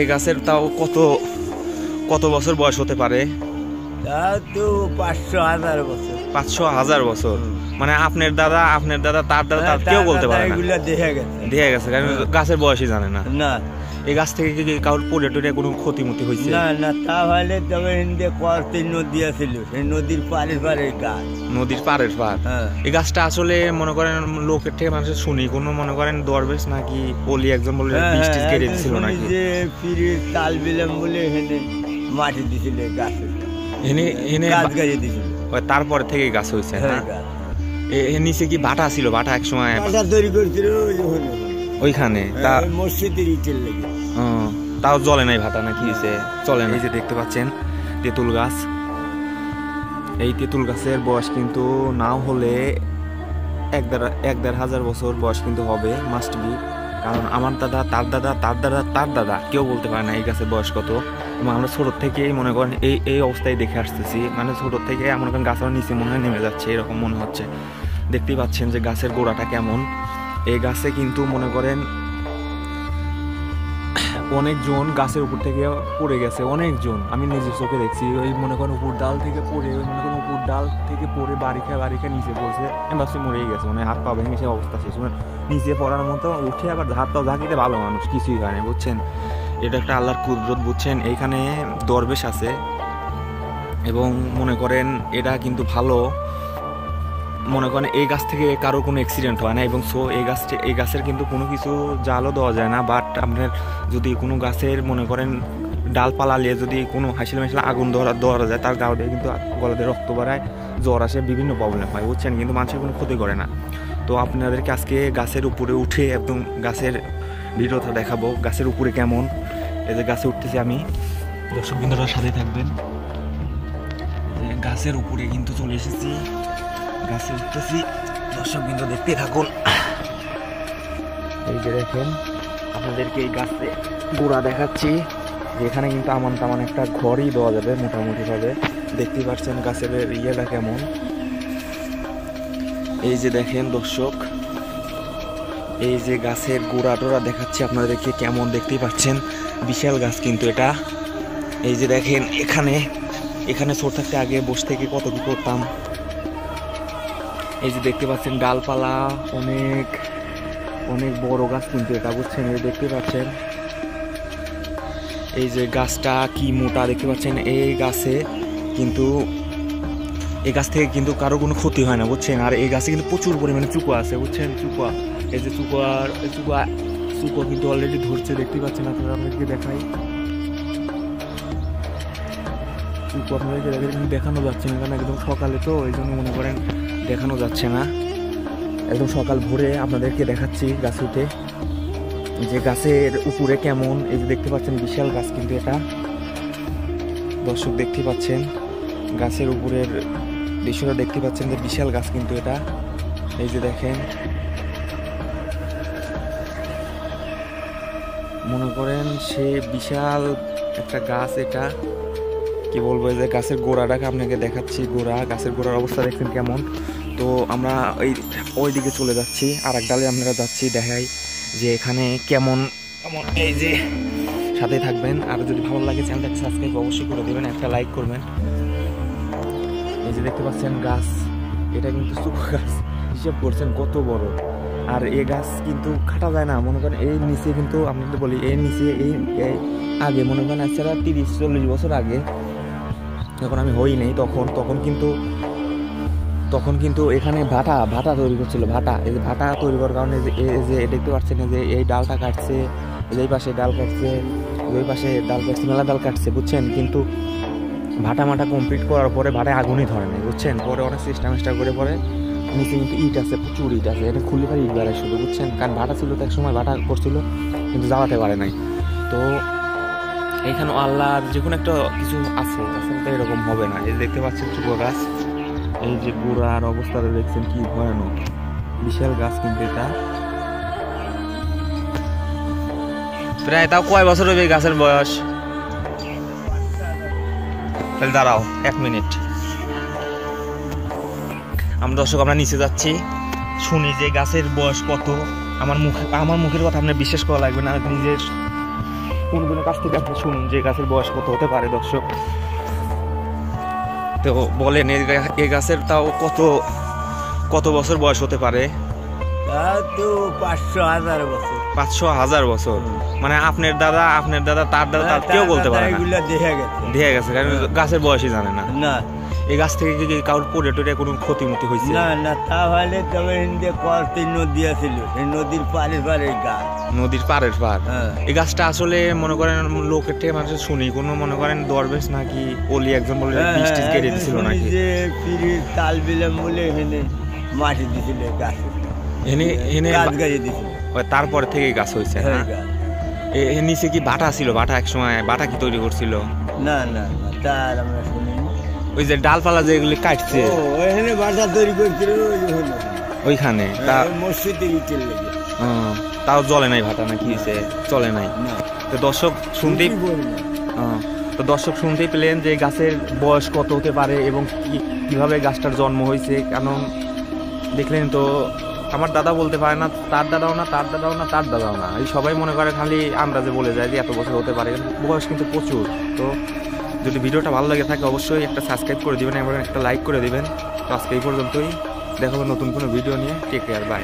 এ গাছের তাও কত কত বছর বয়স হতে পারে? তা তো 500,000 বছর। 500,000 বছর? মানে আপনার দাদা তার দাদা তার কেউ বলতে পারে না। এগুলা দেখে গেছে কারণ গাছের বয়সই জানে না। না এই গাছ থেকে কি কারোর পড়ে টরে কোনো ক্ষতিমতি হয়েছে? না না, তা হলে তবে হিন্দে কয়েকটি নদী আছিল, সেই নদীর পাড়ের গাছ। নদীর পাড়ের পাড়? হ্যাঁ। এই গাছটা আসলে মনে করেন লোকের থেকে মানুষের শুনি কোনো মনে করেন দরবেশ নাকি বলি একজন বলে বৃষ্টি কেড়ে দিছিল নাকি? যে পীরের তাল বিলাম বলে হেনে মাটি দিছিল গাছে, এনে গাছ গাড়ি দিছিল। তারপরে থেকে গাছ হয়েছে না? নিচে কি ভাটা ছিল? ভাটা এক সময় ভাটা তৈরি করেছিল ওইখানে, তা মসজিদের ইটের লেগে। তাও জ্বলে নাই ভাটা নাকি? চলে না। এই যে দেখতে পাচ্ছেন তেঁতুল গাছ। এই তেঁতুল গাছের বয়স কিন্তু নাও হলে 1,500 বছর বয়স কিন্তু হবে, মাস্ট বি। কারণ আমার দাদা তার দাদা তার দাদা তার দাদা কেউ বলতে পারে না এই গাছের বয়স কত। এবং আমরা ছোট থেকেই মনে করেন এই অবস্থায় দেখে আসতেছি, মানে ছোট থেকে মনে করেন গাছের নিচে মনে হয় নেমে যাচ্ছে এরকম মনে হচ্ছে। দেখতেই পাচ্ছেন যে গাছের গোড়াটা কেমন। এই গাছে কিন্তু মনে করেন অনেকজন গাছের উপর থেকে পড়ে গেছে, অনেকজন আমি নিজের চোখে দেখছি। ওই মনে করেন উপর ডাল থেকে পড়ে, ওই মনে করেন উপর ডাল থেকে পড়ে বাড়ি খেয়ে নিচে পড়ছে, এমবাসে মরেই গেছে, মানে হাত পা ভেঙে সে অবস্থা শেষ। মানে নিচে পড়ার মতো উঠে আবার হাত পা ঝাঁকিতে ভালো মানুষ কিছুই হয় না, বুঝছেন? এটা একটা আল্লাহর কুদরত, বুঝছেন? এইখানে দরবেশ আছে এবং মনে করেন এটা কিন্তু ভালো। মনে করেন এই গাছ থেকে কারো কোনো অ্যাক্সিডেন্ট হয় না এবং এই গাছের কিন্তু কোনো কিছু জালও দেওয়া যায় না। বাট আপনার যদি কোনো গাছের মনে করেন ডালপালা নিয়ে যদি কোনো হাসিল মেশিলে আগুন ধরা যায়, তার গায়ে কিন্তু গলাতে রক্ত বাড়ায়, জ্বর আসে, বিভিন্ন প্রবলেম হয়, বুঝছেন? কিন্তু মানুষের কোনো ক্ষতি করে না। তো আপনাদেরকে আজকে গাছের উপরে উঠে একদম গাছের ভিডিওটা দেখাবো, গাছের উপরে কেমন। এই যে গাছে উঠতেছি আমি, দর্শক বিন্দুরা সাথে থাকবেন। গাছের উপরে কিন্তু চলে এসেছি, গাছে উঠতেছি, দর্শক বিন্দু দেখতে থাকুন। এই যে দেখেন আপনাদেরকে এই গাছে গোড়া দেখাচ্ছি, যেখানে কিন্তু আমান তামান একটা ঘরই দেওয়া যাবে মোটামুটি ভাবে। দেখতেই পাচ্ছেন গাছের ইয়েটা কেমন। এই যে দেখেন দর্শক, এই যে গাছের গোড়া টোড়া দেখাচ্ছি আপনাদেরকে কেমন, দেখতেই পাচ্ছেন বিশাল গাছ কিন্তু এটা। এই যে দেখেন এখানে ছোট থাকতে আগে বসে থেকে কত কি করতাম। এই যে দেখতে পাচ্ছেন ডালপালা অনেক অনেক বড় গাছ কিন্তু এটা, বুঝছেন? এই দেখতে পাচ্ছেন এই যে গাছটা কি মোটা, দেখতে পাচ্ছেন? এই গাছে কিন্তু এই গাছ থেকে কিন্তু কারো কোনো ক্ষতি হয় না, বুঝছেন? আর এই গাছে কিন্তু প্রচুর পরিমাণে চুকো আছে, বুঝছেন? চুকো, এই যে চুকো কিন্তু অলরেডি ধরছে, দেখতে পাচ্ছেন? আপনাদেরকে দেখাই, চুকো আপনাদেরকে দেখানো যাচ্ছে না, কারণ একদম সকালে তো এই জন্য মনে করেন দেখানো যাচ্ছে না। একদম সকাল ভোরে আপনাদেরকে দেখাচ্ছি গাছ উঠে যে গাছের উপরে কেমন। এই যে দেখতে পাচ্ছেন বিশাল গাছ কিন্তু এটা, দর্শক দেখতে পাচ্ছেন গাছের উপরের দৃশ্যটা, দেখতে পাচ্ছেন যে বিশাল গাছ কিন্তু এটা। এই যে দেখেন মনে করেন সে বিশাল একটা গাছ এটা, কি বলবো? এই যে গাছের গোড়াটাকে আপনাকে দেখাচ্ছি, গাছের গোড়ার অবস্থা দেখছেন কেমন। তো আমরা ওই দিকে চলে যাচ্ছি, আর এক ডালে আপনারা যাচ্ছি, দেখাই যে এখানে কেমন। এই যে সাথে থাকবেন, আর যদি ভালো লাগে চ্যানেলটাকে সাবস্ক্রাইব অবশ্যই করে দেবেন, একটা লাইক করবেন। এই যে দেখতে পাচ্ছেন গাছ, এটা কিন্তু চুকো গাছ, হিসাব করছেন কত বড়। আর এই গাছ কিন্তু কাটা যায় না, মনে করেন এই নিচে কিন্তু আমি যদি বলি এই নিচে এই আগে মনে করেন আজকে 30-40 বছর আগে যখন আমি হই নেই, তখন কিন্তু এখানে ভাটা তৈরি করছিল। এই যে ভাটা তৈরি করার কারণে যে দেখতে পাচ্ছেন যে এই ডালটা কাটছে, এই পাশে ডাল কাটছে, ওই পাশে ডাল কাটছে, মেলা ডাল কাটছে, বুঝছেন? কিন্তু ভাটা কমপ্লিট করার পরে ভাটায় আগুনই ধরে নেই, বুঝছেন? পরে অনেক চেষ্টা করে পরে নিচে কিন্তু ইট আছে, প্রচুর ইট আছে, এটা খুললে পারে ইট বেড়ায় শুধু, বুঝছেন? কারণ ভাটা ছিল তো, এক সময় ভাটা করছিল কিন্তু জ্বালাতে পারে নাই। তো এইখানে আল্লাহর যে কোনো একটা কিছু আছে, আসলে এরকম হবে না। এই দেখতে পাচ্ছেন চুকো গাছ, এই যে গোড়ার অবস্থাটা দেখছেন কি ভয়ানক, বিশাল গাছ কিন্তু এটা। প্রায় তাও কয় বছর হবে গাছের বয়স? তাহলে দাঁড়াও 1 মিনিট, আমরা নিচে যাচ্ছি, শুনি যে গাছের বয়স কত। আমার মুখের কথা আপনার বিশ্বাস করা লাগবে না, কোনজনের কাছ থেকে আপনি শুনুন যে গাছের বয়স কত হতে পারে দর্শক। তো বলেন এই গাছের তাও কত কত বছর বয়স হতে পারে? তা তো 500,000 বছর। 500,000 বছর? মানে আপনার দাদা তার দাদা তার কেউ বলতে পারে না, এগুলো দেখে গেছে কারণ গাছের বয়সই জানে না। না এই গাছ থেকে কি কারোর পড়ে টরে কোনো ক্ষতিমতি হয়েছে? না না, তাহলে তবে হিন্দে কয়েকটি নদী আছিল, সেই নদীর পারে পারে গাছ। নদীর পাড়ের পার। হ্যাঁ। এই গাছটা আসলে মনে করেন লোকের থেকে মানুষ শুনি কোনো মনে করেন দরবেশ নাকি ওলি একজন বলে বৃষ্টি কেড়ে দিছিল নাকি, যে পিড়ির তাল বিলাম বলে হেনে মাটি দিছিল গাছে, এনে এনে গাছ গাছে দিছিল। তারপরে থেকে গাছ হয়েছে না? হ্যাঁ, গাছ। এর নিচে কি বাটা ছিল? বাটা এক সময় বাটা কি তৈরি করছিল? না না না, তার আমরা শুনিনি। ওই যে ডালপালা যেগুলি কাটছে ও এখানে বাসা তৈরি করছিল ওইখানে, তা মসজিদে ইটের লেগে। তাও জ্বলে নাই ভাটা নাকি হয়েছে? চলে নাই। না তো দর্শক শুনতেই তো দর্শক শুনতেই পেলেন যে গাছের বয়স কত হতে পারে এবং কিভাবে গাছটার জন্ম হয়েছে। কারণ দেখলেন তো আমার দাদা বলতে পারে না, তার দাদাও না, তার দাদাও না, তার দাদাও না, এই সবাই মনে করে খালি আন্দাজে বলে যায় যে এত বছর হতে পারে, বয়স কিন্তু প্রচুর। তো যদি ভিডিওটা ভালো লাগে থাকে অবশ্যই একটা সাবস্ক্রাইব করে দিবেন এবং একটা লাইক করে দিবেন। তো আজকে এই পর্যন্তই, দেখা হবে নতুন কোনো ভিডিও নিয়ে। Take care, by.